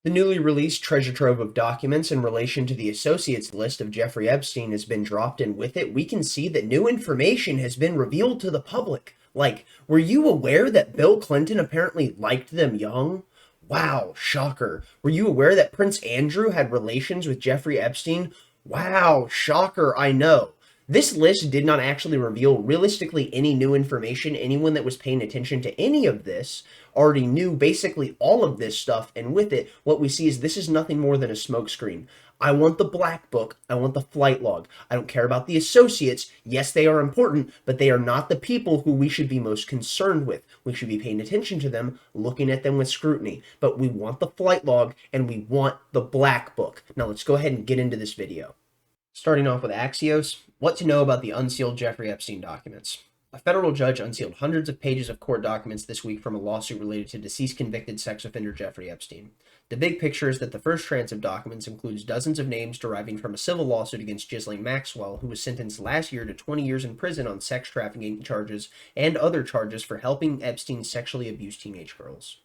The newly released treasure trove of documents in relation to the associates list of Jeffrey Epstein has been dropped, and with it, we can see that new information has been revealed to the public. Like, were you aware that Bill Clinton apparently liked them young? Wow, shocker. Were you aware that Prince Andrew had relations with Jeffrey Epstein? Wow, shocker, I know. This list did not actually reveal realistically any new information. Anyone that was paying attention to any of this already knew basically all of this stuff, and with it, what we see is this is nothing more than a smokescreen. I want the black book. I want the flight log. I don't care about the associates. Yes, they are important, but they are not the people who we should be most concerned with. We should be paying attention to them, looking at them with scrutiny. But we want the flight log, and we want the black book. Now let's go ahead and get into this video. Starting off with Axios, what to know about the unsealed Jeffrey Epstein documents. A federal judge unsealed hundreds of pages of court documents this week from a lawsuit related to deceased convicted sex offender Jeffrey Epstein. The big picture is that the first tranche of documents includes dozens of names deriving from a civil lawsuit against Jizan Maxwell, who was sentenced last year to 20 years in prison on sex trafficking charges and other charges for helping Epstein sexually abuse teenage girls.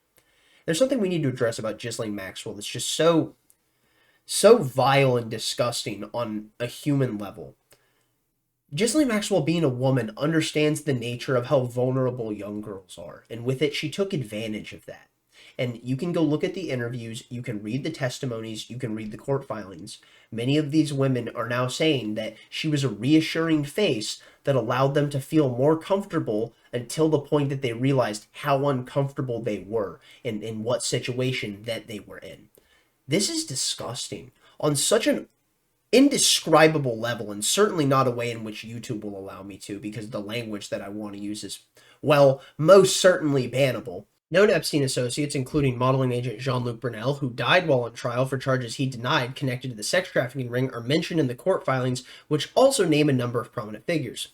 There's something we need to address about Jizan Maxwell that's just so vile and disgusting on a human level. Jeffrey Maxwell, being a woman, understands the nature of how vulnerable young girls are, and with it, she took advantage of that. And you can go look at the interviews, you can read the testimonies, you can read the court filings. Many of these women are now saying that she was a reassuring face that allowed them to feel more comfortable until the point that they realized how uncomfortable they were and in what situation that they were in. This is disgusting on such an indescribable level, and certainly not a way in which YouTube will allow me to, because the language that I want to use is, well, most certainly bannable. Known Epstein associates, including modeling agent Jean-Luc Bernell, who died while on trial for charges he denied connected to the sex trafficking ring, are mentioned in the court filings, which also name a number of prominent figures.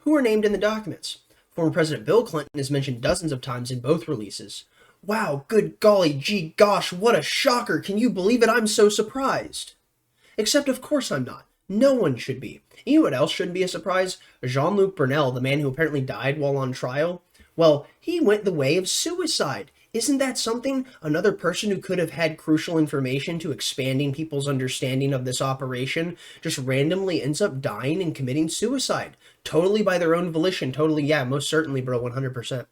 Who are named in the documents? Former President Bill Clinton is mentioned dozens of times in both releases. Wow, good golly, gee gosh, what a shocker! Can you believe it? I'm so surprised. Except of course I'm not. No one should be. You know what else shouldn't be a surprise? Jean-Luc Bernell, the man who apparently died while on trial, well, he went the way of suicide. Isn't that something? Another person who could have had crucial information to expanding people's understanding of this operation just randomly ends up dying and committing suicide. Totally by their own volition. Totally, yeah, most certainly, bro, 100%.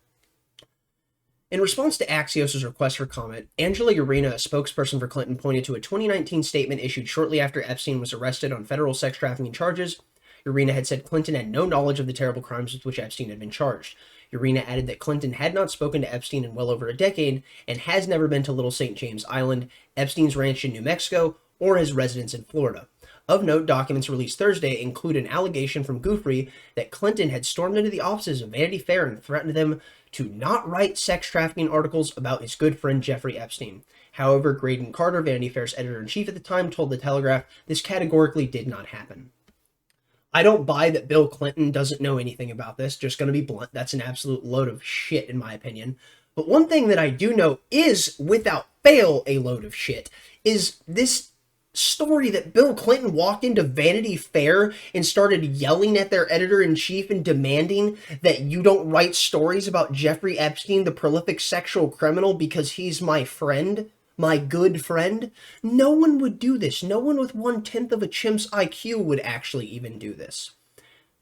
In response to Axios' request for comment, Angela Urena, a spokesperson for Clinton, pointed to a 2019 statement issued shortly after Epstein was arrested on federal sex trafficking charges. Urena had said Clinton had no knowledge of the terrible crimes with which Epstein had been charged. Urena added that Clinton had not spoken to Epstein in well over a decade and has never been to Little St. James Island, Epstein's ranch in New Mexico, or his residence in Florida. Of note, documents released Thursday include an allegation from Gouffre that Clinton had stormed into the offices of Vanity Fair and threatened them to not write sex trafficking articles about his good friend Jeffrey Epstein. However, Graydon Carter, Vanity Fair's editor-in-chief at the time, told The Telegraph this categorically did not happen. I don't buy that Bill Clinton doesn't know anything about this. Just going to be blunt. That's an absolute load of shit, in my opinion. But one thing that I do know is, without fail, a load of shit, is this story that Bill Clinton walked into Vanity Fair and started yelling at their editor-in-chief and demanding that you don't write stories about Jeffrey Epstein, the prolific sexual criminal, because he's my friend, my good friend. No one would do this. No one with 1/10 of a chimp's IQ would actually even do this.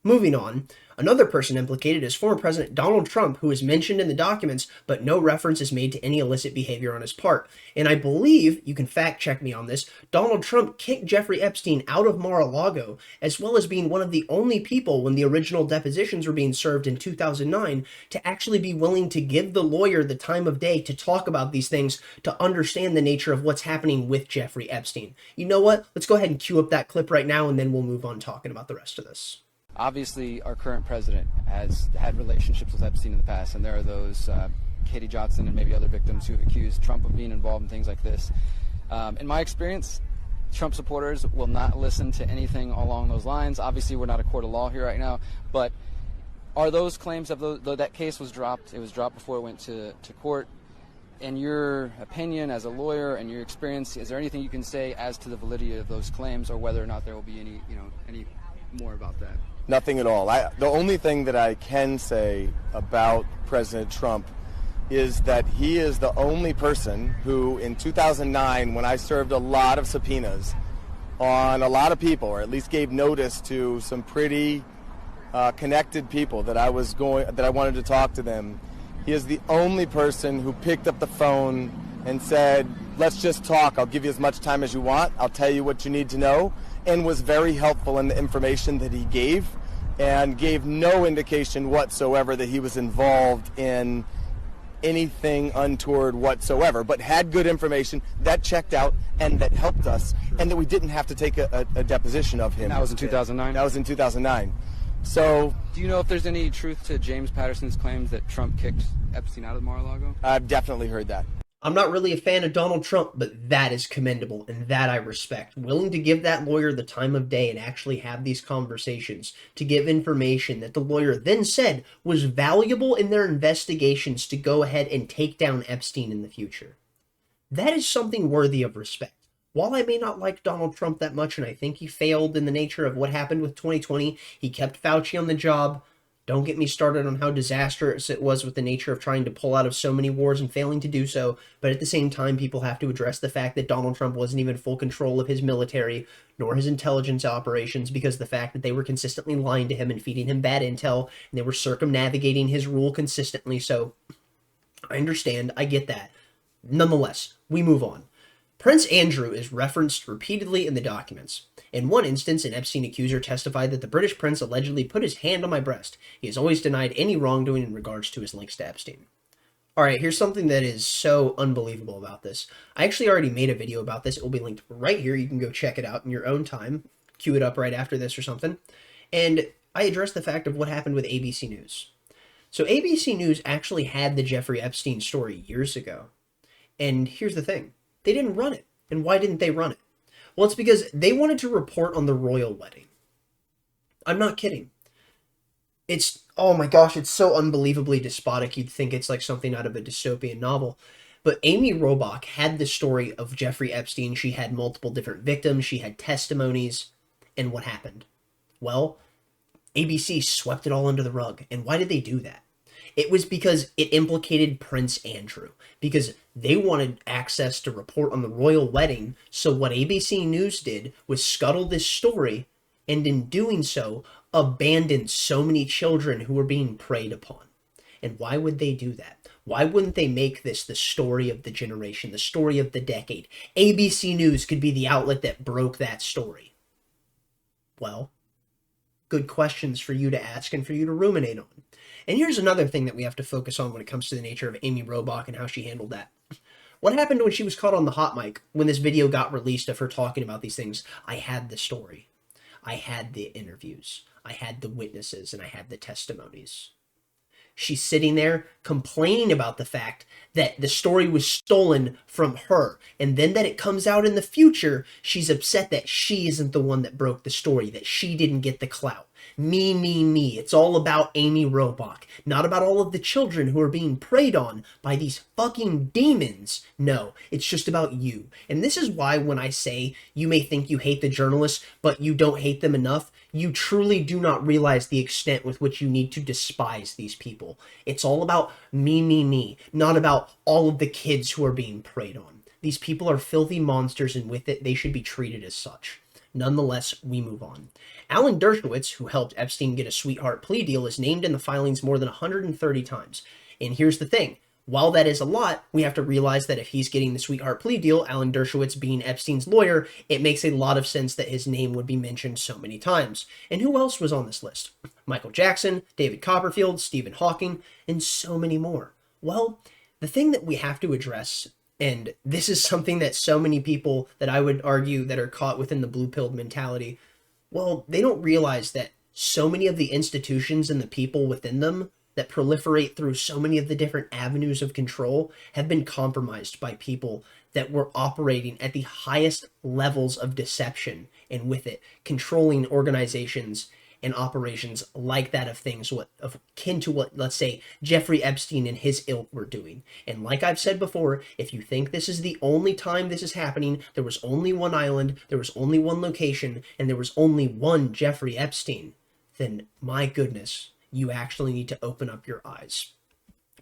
Moving on, another person implicated is former President Donald Trump, who is mentioned in the documents, but no reference is made to any illicit behavior on his part. And I believe, you can fact check me on this, Donald Trump kicked Jeffrey Epstein out of Mar-a-Lago, as well as being one of the only people when the original depositions were being served in 2009 to actually be willing to give the lawyer the time of day to talk about these things, to understand the nature of what's happening with Jeffrey Epstein. You know what? Let's go ahead and cue up that clip right now, and then we'll move on talking about the rest of this. Obviously, our current president has had relationships with Epstein in the past, and there are those Katie Johnson and maybe other victims who have accused Trump of being involved in things like this. In my experience, Trump supporters will not listen to anything along those lines. Obviously, we're not a court of law here right now, but are those claims, though that case was dropped, it was dropped before it went to court. In your opinion as a lawyer and your experience, is there anything you can say as to the validity of those claims, or whether or not there will be any more about that? Nothing at all. The only thing that I can say about President Trump is that he is the only person who, in 2009, when I served a lot of subpoenas on a lot of people, or at least gave notice to some pretty connected people that I wanted to talk to them, he is the only person who picked up the phone and said, let's just talk. I'll give you as much time as you want. I'll tell you what you need to know, and was very helpful in the information that he gave, and gave no indication whatsoever that he was involved in anything untoward whatsoever, but had good information that checked out and that helped us, and that we didn't have to take a deposition of him. That was in 2009? That was in 2009. So, do you know if there's any truth to James Patterson's claims that Trump kicked Epstein out of Mar-a-Lago? I've definitely heard that. I'm not really a fan of Donald Trump, but that is commendable, and that I respect. Willing to give that lawyer the time of day and actually have these conversations, to give information that the lawyer then said was valuable in their investigations to go ahead and take down Epstein in the future. That is something worthy of respect. While I may not like Donald Trump that much, and I think he failed in the nature of what happened with 2020, he kept Fauci on the job. Don't get me started on how disastrous it was with the nature of trying to pull out of so many wars and failing to do so, but at the same time, people have to address the fact that Donald Trump wasn't even in full control of his military, nor his intelligence operations, because the fact that they were consistently lying to him and feeding him bad intel, and they were circumnavigating his rule consistently, so I understand, I get that. Nonetheless, we move on. Prince Andrew is referenced repeatedly in the documents. In one instance, an Epstein accuser testified that the British prince allegedly put his hand on my breast. He has always denied any wrongdoing in regards to his links to Epstein. Alright, here's something that is so unbelievable about this. I actually already made a video about this. It will be linked right here. You can go check it out in your own time. Cue it up right after this or something. And I addressed the fact of what happened with ABC News. So ABC News actually had the Jeffrey Epstein story years ago. And here's the thing. They didn't run it. And why didn't they run it? Well, it's because they wanted to report on the royal wedding. I'm not kidding. It's, oh my gosh, it's so unbelievably despotic. You'd think it's like something out of a dystopian novel. But Amy Robach had the story of Jeffrey Epstein. She had multiple different victims. She had testimonies. And what happened? Well, ABC swept it all under the rug. And why did they do that? It was because it implicated Prince Andrew, because they wanted access to report on the royal wedding. So what ABC News did was scuttle this story, and in doing so, abandoned so many children who were being preyed upon. And why would they do that? Why wouldn't they make this the story of the generation, the story of the decade? ABC News could be the outlet that broke that story. Well, good questions for you to ask and for you to ruminate on. And here's another thing that we have to focus on when it comes to the nature of Amy Robach and how she handled that. What happened when she was caught on the hot mic when this video got released of her talking about these things? I had the story. I had the interviews. I had the witnesses, and I had the testimonies. She's sitting there complaining about the fact that the story was stolen from her. And then that it comes out in the future, she's upset that she isn't the one that broke the story, that she didn't get the clout. Me, me, me. It's all about Amy Robach, not about all of the children who are being preyed on by these fucking demons. No, it's just about you. And this is why when I say you may think you hate the journalists, but you don't hate them enough, you truly do not realize the extent with which you need to despise these people. It's all about me, me, me, not about all of the kids who are being preyed on. These people are filthy monsters, and with it, they should be treated as such. Nonetheless, we move on. Alan Dershowitz, who helped Epstein get a sweetheart plea deal, is named in the filings more than 130 times. And here's the thing. While that is a lot, we have to realize that if he's getting the sweetheart plea deal, Alan Dershowitz being Epstein's lawyer, it makes a lot of sense that his name would be mentioned so many times. And who else was on this list? Michael Jackson, David Copperfield, Stephen Hawking, and so many more. Well, the thing that we have to address, and this is something that so many people that I would argue that are caught within the blue-pilled mentality, well, they don't realize that so many of the institutions and the people within them that proliferate through so many of the different avenues of control have been compromised by people that were operating at the highest levels of deception, and with it, controlling organizations and operations like that of things akin to what, let's say, Jeffrey Epstein and his ilk were doing. And like I've said before, if you think this is the only time this is happening, there was only one island, there was only one location, and there was only one Jeffrey Epstein, then my goodness, you actually need to open up your eyes.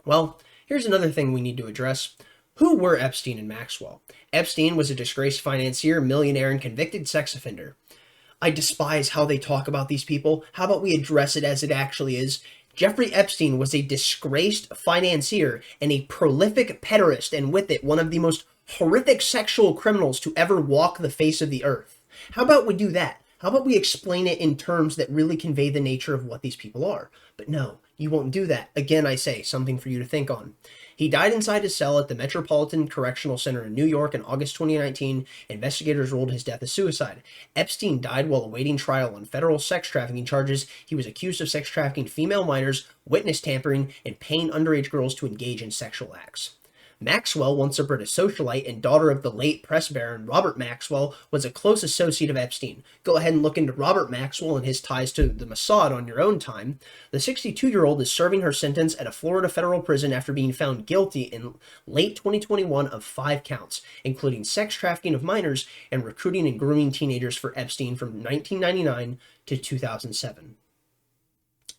Well, Here's another thing we need to address. Who were Epstein and Maxwell? Epstein was a disgraced financier, millionaire, and convicted sex offender. I despise how they talk about these people. How about we address it as it actually is? Jeffrey Epstein was a disgraced financier and a prolific pederast, and with it, one of the most horrific sexual criminals to ever walk the face of the earth. How about we do that? How about we explain it in terms that really convey the nature of what these people are? But no, you won't do that. Again, I say, something for you to think on. He died inside his cell at the Metropolitan Correctional Center in New York in August 2019. Investigators ruled his death as suicide. Epstein died while awaiting trial on federal sex trafficking charges. He was accused of sex trafficking female minors, witness tampering, and paying underage girls to engage in sexual acts. Maxwell, once a British socialite and daughter of the late press baron Robert Maxwell, was a close associate of Epstein. Go ahead and look into Robert Maxwell and his ties to the Mossad on your own time. The 62-year-old is serving her sentence at a Florida federal prison after being found guilty in late 2021 of 5 counts, including sex trafficking of minors and recruiting and grooming teenagers for Epstein from 1999 to 2007.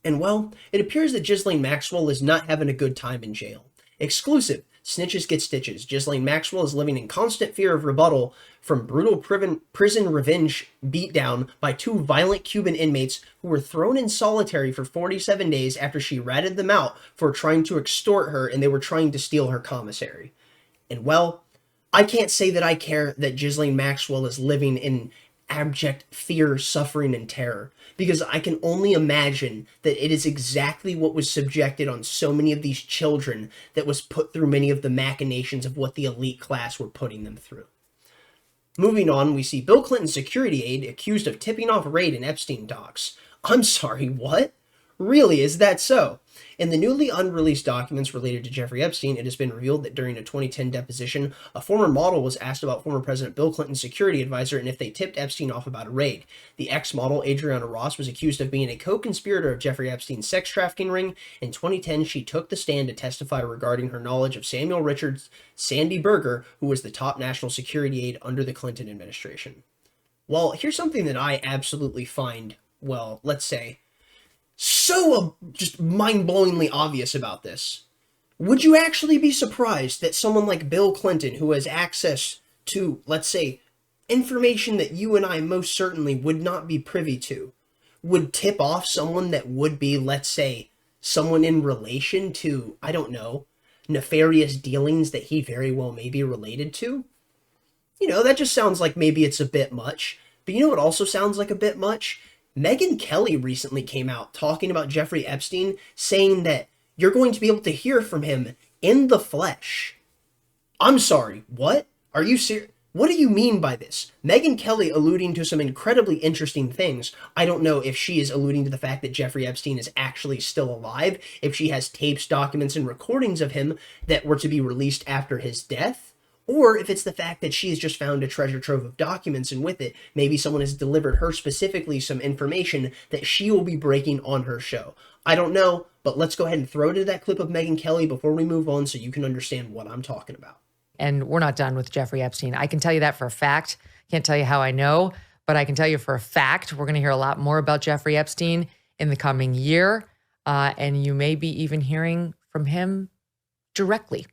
And well, it appears that Jizan Maxwell is not having a good time in jail. Exclusive. Snitches get stitches. Jizan Maxwell is living in constant fear of rebuttal from brutal prison revenge beatdown by 2 violent Cuban inmates who were thrown in solitary for 47 days after she ratted them out for trying to extort her and they were trying to steal her commissary. And well, I can't say that I care that Jizan Maxwell is living in abject fear, suffering, and terror, because I can only imagine that it is exactly what was subjected on so many of these children that was put through many of the machinations of what the elite class were putting them through. Moving on, we see Bill Clinton's security aide accused of tipping off raid in Epstein docs. I'm sorry, what? Really, is that so? In the newly unreleased documents related to Jeffrey Epstein, it has been revealed that during a 2010 deposition, a former model was asked about former President Bill Clinton's security advisor and if they tipped Epstein off about a raid. The ex-model, Adriana Ross, was accused of being a co-conspirator of Jeffrey Epstein's sex trafficking ring. In 2010, she took the stand to testify regarding her knowledge of Samuel Richards' Sandy Berger, who was the top national security aide under the Clinton administration. Well, here's something that I absolutely find, well, let's say, so just mind-blowingly obvious about this. Would you actually be surprised that someone like Bill Clinton, who has access to, let's say, information that you and I most certainly would not be privy to, would tip off someone that would be, let's say, someone in relation to, I don't know, nefarious dealings that he very well may be related to? You know, that just sounds like maybe it's a bit much. But you know what also sounds like a bit much? Megyn Kelly recently came out talking about Jeffrey Epstein, saying that you're going to be able to hear from him in the flesh. I'm sorry, what? Are you serious? What do you mean by this? Megyn Kelly alluding to some incredibly interesting things. I don't know if she is alluding to the fact that Jeffrey Epstein is actually still alive, if she has tapes, documents, and recordings of him that were to be released after his death, or if it's the fact that she's just found a treasure trove of documents and with it, maybe someone has delivered her specifically some information that she will be breaking on her show. I don't know, but let's go ahead and throw to that clip of Megyn Kelly before we move on so you can understand what I'm talking about. And we're not done with Jeffrey Epstein. I can tell you that for a fact. Can't tell you how I know, but I can tell you for a fact we're going to hear a lot more about Jeffrey Epstein in the coming year. And you may be even hearing from him directly.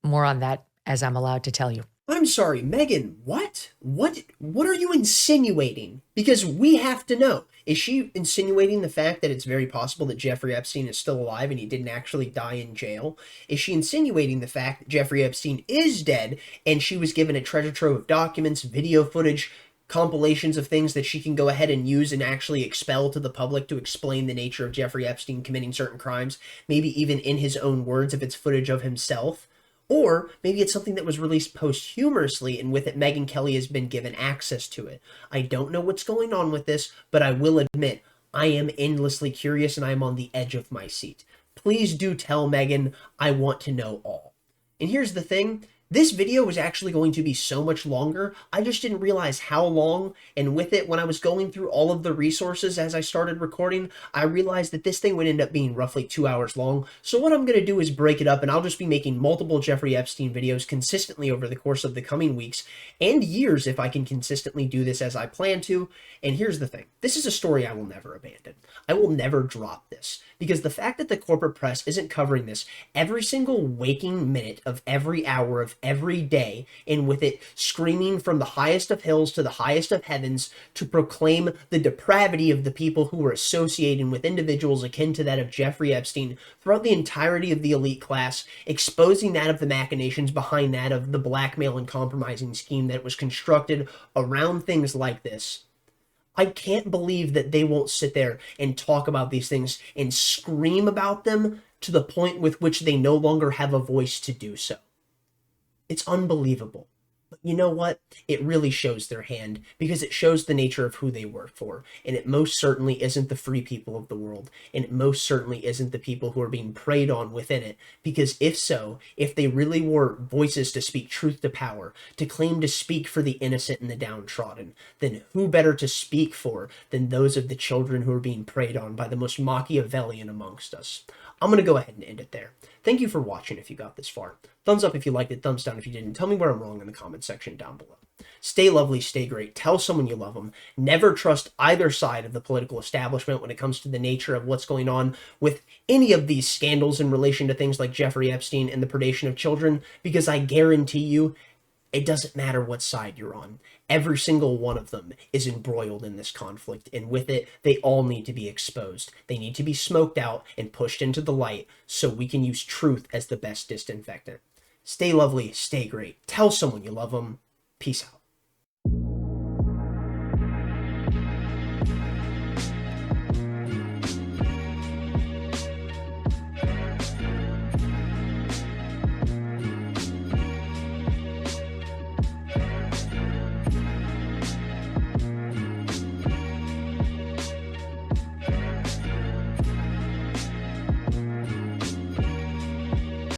More on that as I'm allowed to tell you. I'm sorry, Megyn, what? What are you insinuating? Because we have to know. Is she insinuating the fact that it's very possible that Jeffrey Epstein is still alive and he didn't actually die in jail? Is she insinuating the fact that Jeffrey Epstein is dead and she was given a treasure trove of documents, video footage, compilations of things that she can go ahead and use and actually expel to the public to explain the nature of Jeffrey Epstein committing certain crimes, maybe even in his own words if it's footage of himself? Or maybe it's something that was released posthumously and with it Megyn Kelly has been given access to it. I don't know what's going on with this, but I will admit I am endlessly curious and I am on the edge of my seat. Please do tell Megyn, I want to know all. And here's the thing, This video was actually going to be so much longer. I just didn't realize how long, and with it, when I was going through all of the resources as I started recording, I realized that this thing would end up being roughly 2 hours long. So what I'm going to do is break it up, and I'll just be making multiple Jeffrey Epstein videos consistently over the course of the coming weeks and years if I can consistently do this as I plan to. And here's the thing. This is a story I will never abandon. I will never drop this, because the fact that the corporate press isn't covering this every single waking minute of every hour of every day, and with it screaming from the highest of hills to the highest of heavens to proclaim the depravity of the people who were associating with individuals akin to that of Jeffrey Epstein throughout the entirety of the elite class, exposing that of the machinations behind that of the blackmail and compromising scheme that was constructed around things like this. I can't believe that they won't sit there and talk about these things and scream about them to the point with which they no longer have a voice to do so. It's unbelievable. But you know what? It really shows their hand, because it shows the nature of who they work for. And it most certainly isn't the free people of the world. And it most certainly isn't the people who are being preyed on within it. Because if so, if they really were voices to speak truth to power, to claim to speak for the innocent and the downtrodden, then who better to speak for than those of the children who are being preyed on by the most Machiavellian amongst us? I'm going to go ahead and end it there. Thank you for watching if you got this far. Thumbs up if you liked it, thumbs down if you didn't. Tell me where I'm wrong in the comment section down below. Stay lovely, stay great. Tell someone you love them. Never trust either side of the political establishment when it comes to the nature of what's going on with any of these scandals in relation to things like Jeffrey Epstein and the predation of children, because I guarantee you, it doesn't matter what side you're on. Every single one of them is embroiled in this conflict, and with it, they all need to be exposed. They need to be smoked out and pushed into the light so we can use truth as the best disinfectant. Stay lovely, stay great. Tell someone you love them. Peace out.